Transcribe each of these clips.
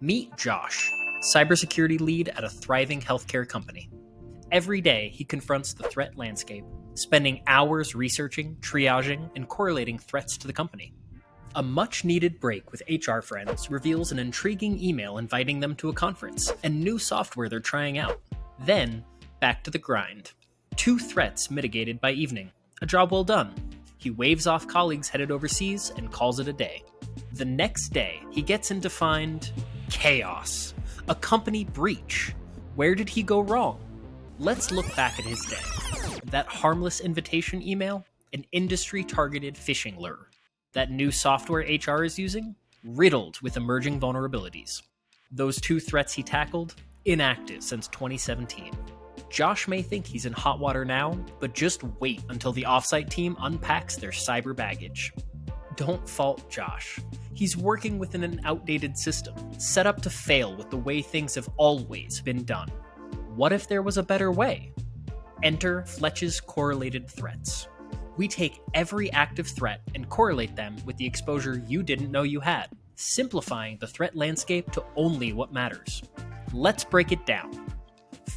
Meet Josh, cybersecurity lead at a thriving healthcare company. Every day, he confronts the threat landscape, spending hours researching, triaging, and correlating threats to the company. A much-needed break with HR friends reveals an intriguing email inviting them to a conference and new software they're trying out. Then, back to the grind. 2 threats mitigated by evening. A job well done. He waves off colleagues headed overseas and calls it a day. The next day, he gets in to find chaos. A company breach. Where did he go wrong? Let's look back at his day. That harmless invitation email? An industry-targeted phishing lure. That new software HR is using? Riddled with emerging vulnerabilities. Those 2 threats he tackled? Inactive since 2017. Josh may think he's in hot water now, but just wait until the offsite team unpacks their cyber baggage. Don't fault Josh. He's working within an outdated system, set up to fail with the way things have always been done. What if there was a better way? Enter Fletch's Correlated Threats. We take every active threat and correlate them with the exposure you didn't know you had, simplifying the threat landscape to only what matters. Let's break it down.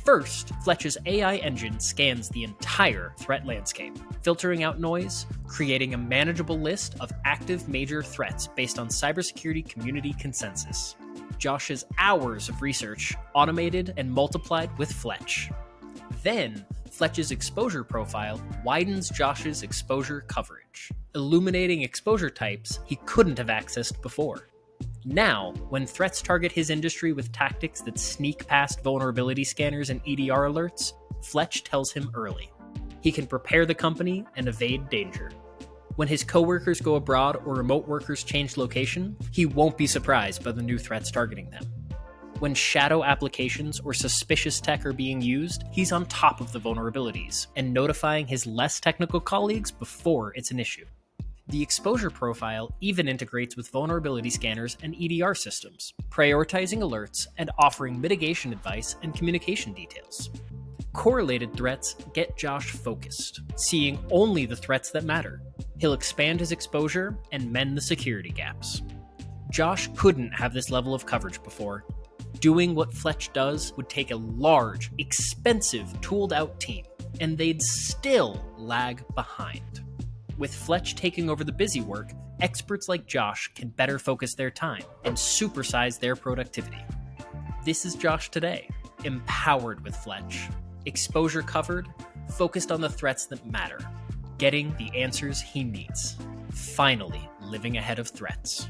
First, Fletch's AI engine scans the entire threat landscape, filtering out noise, creating a manageable list of active major threats based on cybersecurity community consensus. Josh's hours of research automated and multiplied with Fletch. Then, Fletch's exposure profile widens Josh's exposure coverage, illuminating exposure types he couldn't have accessed before. Now, when threats target his industry with tactics that sneak past vulnerability scanners and EDR alerts, Fletch tells him early. He can prepare the company and evade danger. When his coworkers go abroad or remote workers change location, he won't be surprised by the new threats targeting them. When shadow applications or suspicious tech are being used, he's on top of the vulnerabilities and notifying his less technical colleagues before it's an issue. The exposure profile even integrates with vulnerability scanners and EDR systems, prioritizing alerts and offering mitigation advice and communication details. Correlated threats get Josh focused, seeing only the threats that matter. He'll expand his exposure and mend the security gaps. Josh couldn't have this level of coverage before. Doing what Fletch does would take a large, expensive, tooled-out team, and they'd still lag behind. With Fletch taking over the busy work, experts like Josh can better focus their time and supersize their productivity. This is Josh today, empowered with Fletch, exposure covered, focused on the threats that matter, getting the answers he needs, finally living ahead of threats.